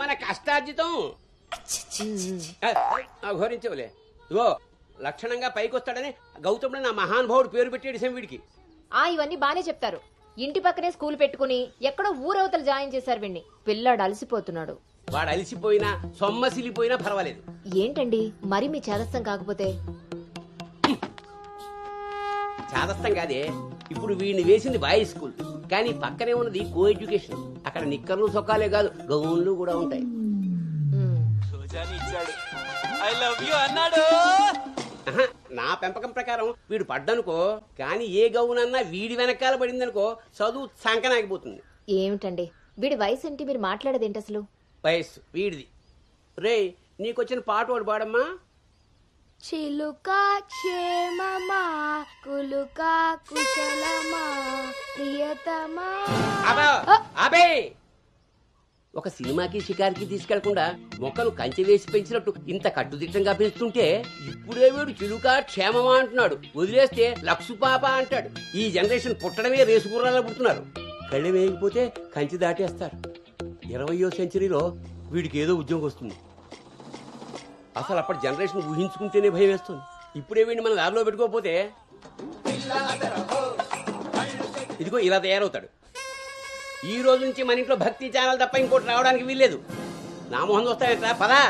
మన కష్టార్జితం ఘోరించవులే. ఇగో లక్షణంగా పైకి వస్తాడని గౌతముడు నా మహానుభావుడు పేరు పెట్టాడు వీడికి. ఇవన్నీ బానే చెప్తారు. ఇంటి పక్కనే స్కూల్ పెట్టుకుని ఎక్కడో ఊరవతలు జాయిన్ చేశారు వీణ్ణి. పిల్లాడు అలసిపోతున్నాడు. వాడు అలసిపోయినా సొమ్మసిలిపోయినా పర్వాలేదు. ఏంటండి మరి మీ చేదస్తం కాకపోతే? చాదస్తం కాదే, ఇప్పుడు వీడిని వేసింది బాయ్స్ స్కూల్, కానీ పక్కనే ఉన్నది కో ఎడ్యుకేషన్. అక్కడ నిక్కర్లు సొక్కాలే కాదు గౌన్లు కూడా ఉంటాయి. నా పెంపకం ప్రకారం వీడు పడ్డనుకో, కానీ ఏ గౌనన్నా వీడి వెనకాల పడిందనుకో చదువు సంకనాగిపోతుంది. ఏమిటండి వీడి వయసు ఏంటి? మీరు మాట్లాడేది ఏంటి అసలు? వయస్సు వీడిది. రే నీకొచ్చిన పాట వాడు పాడమ్మా. చిలుక క్షేమమా కులుక కుశలమా ప్రియతమా. అబే ఒక సినిమాకి షికారికి తీసుకెళ్లకుండా మొక్కలు కంచె వేసి పెంచినట్టు ఇంత కట్టుదిట్టంగా పెంచుతుంటే ఇప్పుడే వీడు చిలుక క్షేమమా అంటున్నాడు. వదిలేస్తే లక్సు పాప అంటాడు. ఈ జనరేషన్ పుట్టడమే రేసుగుర్రాలా పుడుతున్నారు. కళ్ళె వేయకపోతే కంచె దాటేస్తారు. 20వ సెంచరీలో వీడికి ఏదో ఉద్యోగం వస్తుంది. అసలు అప్పటి జనరేషన్ ఊహించుకుంటేనే భయం వేస్తుంది. ఇప్పుడే వీడిని మన దారిలో పెట్టుకోకపోతే ఇదిగో ఇలా తయారవుతాడు. ఈ రోజు నుంచి మన ఇంట్లో భక్తి ఛానల్ తప్ప ఇంకోటి రావడానికి వీల్లేదు. నా మొహం వస్తాయంట పదా.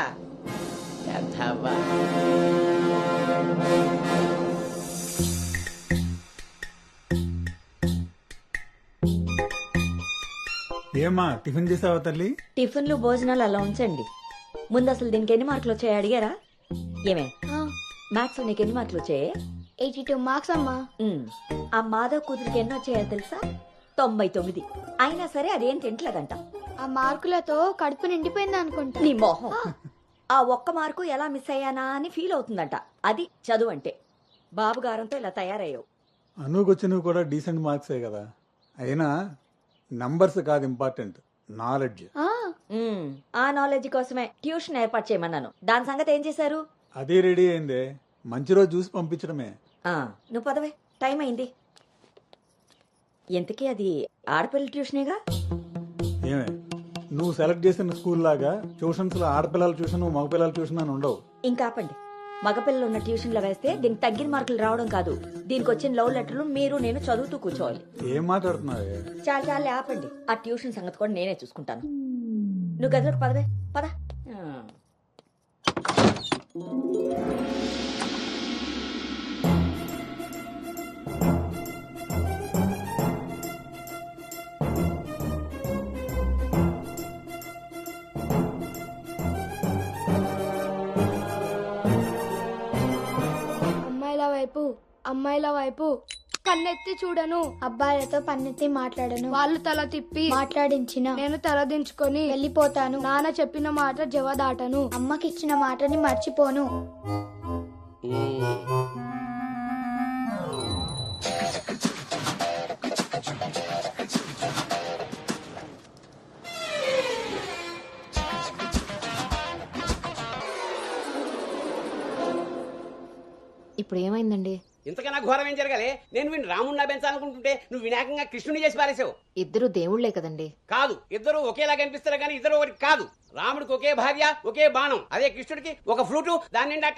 ఏమా టిఫిన్ చేసావా తల్లి? టిఫిన్లు భోజనాలు అలా ఉంచండి. ముందు అసలు దీనికి ఎన్ని మార్కులు వచ్చాయి అడిగారా? ఏమే మ్యాథ్స్ నీకు ఎన్ని మార్కులు వచ్చాయి? 82 మార్క్స్ అమ్మా. ఆ మాధవ్ కూతురికి ఎన్ని వచ్చాయో తెలుసా? 99. అయినా సరే అదేం తింటలేదంట. ఆ మార్కులతో కడుపు నిండిపోయింది అనుకుంటా. నీ మోహం. ఆ ఒక్క మార్కు ఎలా మిస్ అయ్యానా అని ఫీల్ అవుతుందంట. అది చదువు అంటే. బాబుగారంతో ఇలా తయారయ్యావు. అనుకొచ్చినవి కూడా డీసెంట్ మార్క్సే కదా. అయినా నంబర్స్ కాదు ఇంపార్టెంట్, నాలెడ్జ్. ఆ నాలెడ్జ్ కోసమే ట్యూషన్ ఏర్పాటు చేయమన్నాను. దాని సంగతి ఏం చేశారు? అదే రెడీ అయిందే, మంచి రోజు చూసి పంపించడమే. నువ్వు పదవే, టైం అయింది. ఎంతకీ అది ఆడపిల్ల ట్యూషనేగా? ఏమే నువ్వు సెలెక్ట్ చేసిన స్కూల్ లాగా ట్యూషన్స్ లో ఆడపిల్లల ట్యూషన్ మగపిల్లల ట్యూషన్ అని ఉండవు. ఇంకా ఆపండి. మగపిల్లలు ఉన్న ట్యూషన్ లో వేస్తే దీనికి తగ్గిన మార్కులు రావడం కాదు, దీనికి వచ్చిన లవ్ లెటర్లు మీరు నేను చదువుతూ కూర్చోవాలి. ఏం మాట్లాడుతున్నావే? చాలా ఆపండి. ఆ ట్యూషన్ సంగతి కూడా నేనే చూసుకుంటాను. నువ్వు గదిలోకి పదవే, పద. అమ్మాయిల వైపు కన్నెత్తి చూడను. అబ్బాయిలతో పన్నెత్తి మాట్లాడను. వాళ్ళు తల తిప్పి మాట్లాడించిన నేను తల దించుకొని వెళ్ళిపోతాను. నాన్న చెప్పిన మాట జవదాటను. అమ్మకిచ్చిన మాటని మర్చిపోను. ఇప్పుడు ఏమైందండి? ఇంతకన్నా ఘోరం ఏం జరగాలి? నేను వీడిని రాముడిని పెంచాలనుకుంటుంటే నువ్వు వినాయకంగా కృష్ణుని చేసి పారేసావు. ఇద్దరు దేవుళ్లే కదండి. కాదు, ఇద్దరు ఒకేలా కనిపిస్తారు కానీ ఇద్దరు ఒకటి కాదు. రాముడికి ఒకే భార్య ఒకే బాణం, అదే కృష్ణుడికి ఒక ఫ్లూటు, దాని నిండా.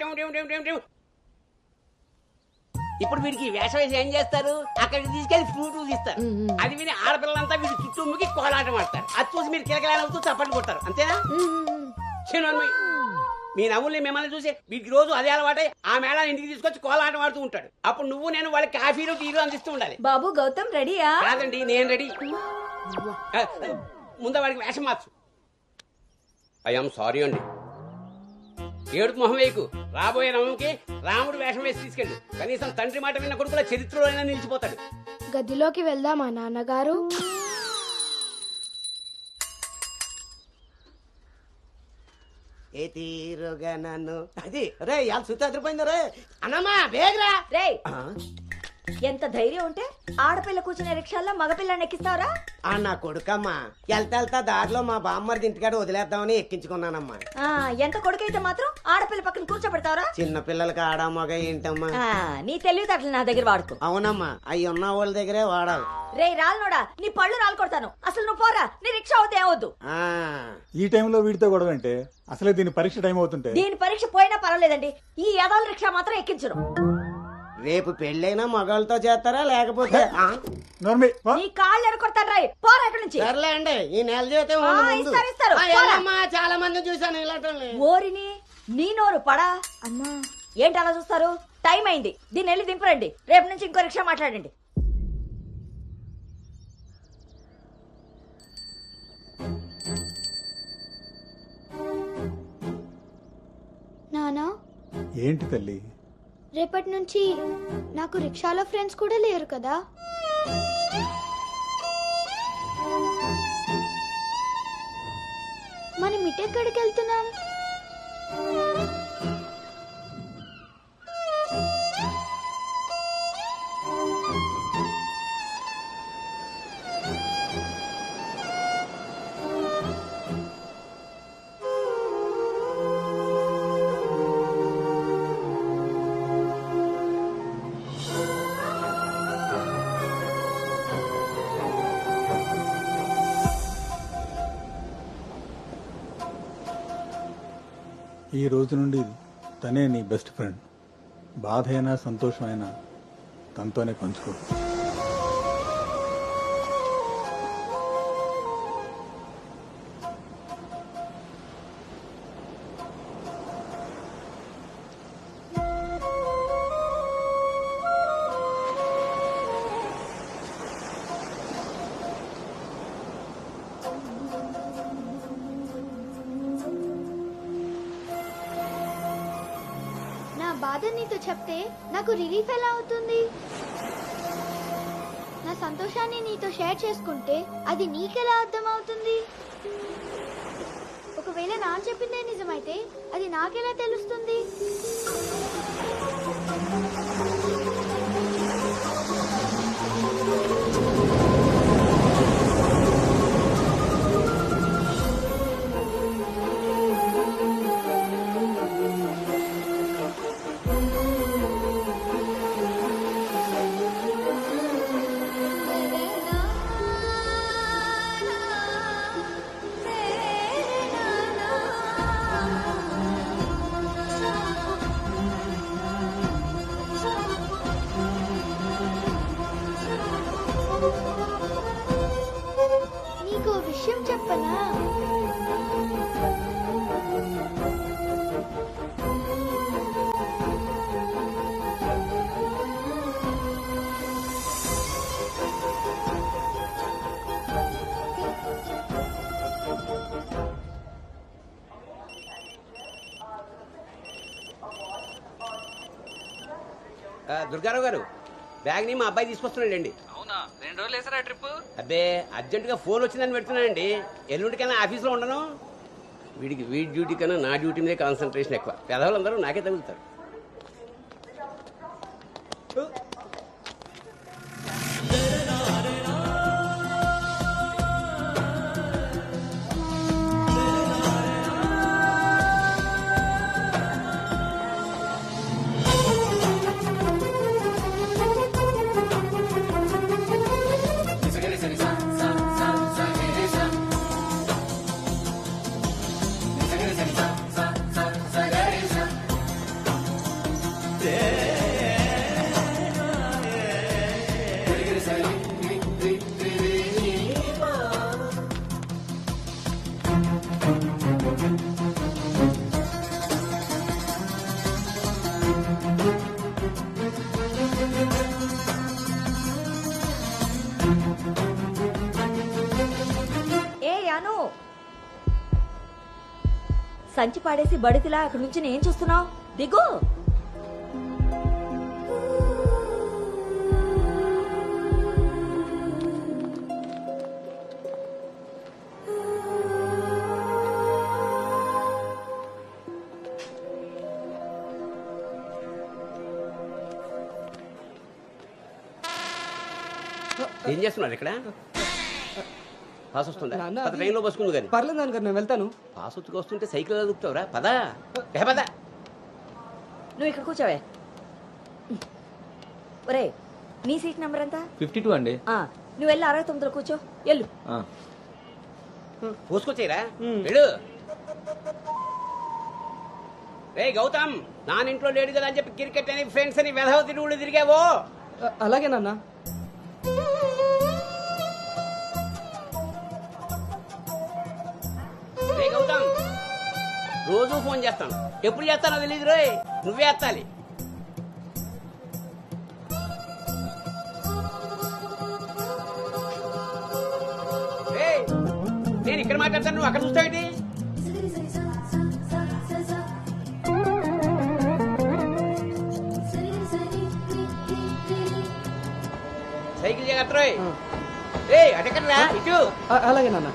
ఇప్పుడు వీడికి వేషం వేసి ఏం చేస్తారు? అక్కడికి తీసుకెళ్లి ఫ్లూటు తీస్తారు. అది విని ఆడపిల్లలంతా వీడి చుట్టూ ముగి కోలాటం ఆడతారు. అది చూసి మీరు కిలకలాడుతూ చప్పట్లు కొడతారు. అంతేనా? మీ నవ్వుల్ని మిమ్మల్ని చూసి వీడికి రోజు అదే అలవాటై ఆ మేళ ఇంటికి తీసుకొచ్చి కోలాటం ఆడుతూ ఉంటాడు. అప్పుడు నువ్వు నేను వాళ్ళకి కాఫీలు టీలు అందిస్తూ ఉండాలి. బాబు గౌతమ్ రెడీయా? కాదండి, నేను రెడీ. ముందు వాడికి వేషం మార్చు. ఐఎమ్ సారీ అండి. ఏడుపు మొహం వేయకు. రాబోయే నవంకి రాముడు వేషం వేసి తీసుకెళ్ళు. కనీసం తండ్రి మాట విన్న కొడుకుల చరిత్రలో అయినా నిలిచిపోతాడు. గదిలోకి వెళ్దామా నాన్నగారు? ఏ తీరుగా నన్ను అది రే ఇవాళ సుత్తి అదిరిపోయింది రే. అన్నమ్మా బేగరా రే. ఎంత ధైర్యం ఉంటే ఆడపిల్ల కూర్చునే రిక్షాల్లో మగపిల్లని ఎక్కిస్తావరా? ఆ నా కొడుకమ్మా వెళ్తా దారిలో మా బామ్మర్ది ఇంటికాడ వదిలేద్దామని ఎక్కించుకున్నానమ్మా. ఎంత కొడుకైతే మాత్రం ఆడపిల్ల పక్కన కూర్చోబెడతావరా? చిన్న పిల్లలకి ఆడా మగ ఏంటమ్మా? నీ తెలివితేటలు నా దగ్గర వాడుకో. అవునమ్మా, అవి ఉన్న వాళ్ళ దగ్గరే వాడాలి. రే రాలనోడా, నీ పళ్ళు రాలు కొడతాను. అసలు నువ్వు పోరా, నీ రిక్షా అవుతే ఏమవుద్దు. ఆ ఈ టైంలో వీడితో గొడవ అంటే అసలే దీని పరీక్ష టైం అవుతుంటే దీని పరీక్ష పోయినా పర్వాలేదండి, ఈ యదాల రిక్షా మాత్రం ఎక్కించరు. రేపు పెళ్ళైనా మగాళ్ళతో చేస్తారా లేకపోతే నోర్మి నీ కాళ్ళు ఎరకొడతాను రాయి, పోరా ఇక్కడి నుంచి. సర్లే అండి, ఈ నెల జీతం ఆ, ముందు. ఇస్తారు, ఇస్తారు. ఆ, పోరా. ఏమమ్మా, చాలా మంది చూసాను ఇలాంటి. ఓరిని నీ నోరు పడా. అమ్మా ఏంటి అలా చూస్తారు? టైం అయింది, దీన్ని వెళ్ళి దింపరండి. రేపు నుంచి ఇంకో రిక్షా మాట్లాడండి. నానా ఏంటి తల్లి? రేపటి నుంచి నాకు రిక్షాలో ఫ్రెండ్స్ కూడా లేరు కదా. మనం ఇటెక్కడికి వెళ్తున్నాం? ఈ రోజు నుండి తనే నీ బెస్ట్ ఫ్రెండ్. బాధ అయినా సంతోషమైనా తనతోనే పంచుకో. నా బాధ నీతో చెప్తే నాకు రిలీఫ్ ఎలా అవుతుంది? నా సంతోషాన్ని నీతో షేర్ చేసుకుంటే అది నీకెలా అర్థం అవుతుంది? ఒకవేళ నాన్న చెప్పిందే నిజమైతే అది నాకెలా తెలుస్తుంది? నీకు ఓ విషయం చెప్పనా? దుర్గారావు గారు, బ్యాగ్ ని మా అబ్బాయి తీసుకొస్తున్నాడండి. అవునా, 2 రోజులు వేసారా ట్రిప్? అబ్బే, అర్జెంటుగా ఫోన్ వచ్చిందని పెడుతున్నానండి. ఎల్లుండికైనా ఆఫీస్లో ఉండను. వీడి డ్యూటీ కన్నా నా డ్యూటీ మీద కాన్సన్ట్రేషన్ ఎక్కువ. పెదవులందరూ నాకే తగులుతారు. సంచి పాడేసి బడితిలా అక్కడి నుంచి నేను చూస్తున్నావు? దిగు. ఏం చేస్తున్నాడు ఇక్కడ? పాస్ వస్తుందా? నాన్న, పద, ట్రైన్లో బసుకుంది కానీ. పర్లేదు నాన్నగారు నేను వెళ్తాను. పాస్ వచ్చుకు వస్తుంటే సైకిల్ దొక్కుతావురా? పదా పదా. నువ్వు ఇక్కడ కూర్చోవే. ఒరే, నీ సీట్ నెంబర్ ఎంత? 52 అండి. నువ్వు వెళ్ళి 69లో కూర్చో. వెళ్ళు. పోసుకొచ్చేరా వెళ్ళు. రే గౌతమ్, నానింట్లో లేడు కదా అని చెప్పి క్రికెట్ అని ఫ్రెండ్స్ అని వెధవ తిరుగుడు తిరిగావో. అలాగే నాన్న. రే గౌతమ్, రోజు ఫోన్ చేస్తాను, ఎప్పుడు చేస్తానో తెలియదు రోయ్, నువ్వే ఎత్తాలి. రేయ్, నేను ఇక్కడ మాట్లాడతాను, నువ్వు అక్కడ చూస్తావేంటి? సైకిల్ జాగ్రత్త రోయ్. అటెక్కడరా ఇటు. అలాగే నాన్న.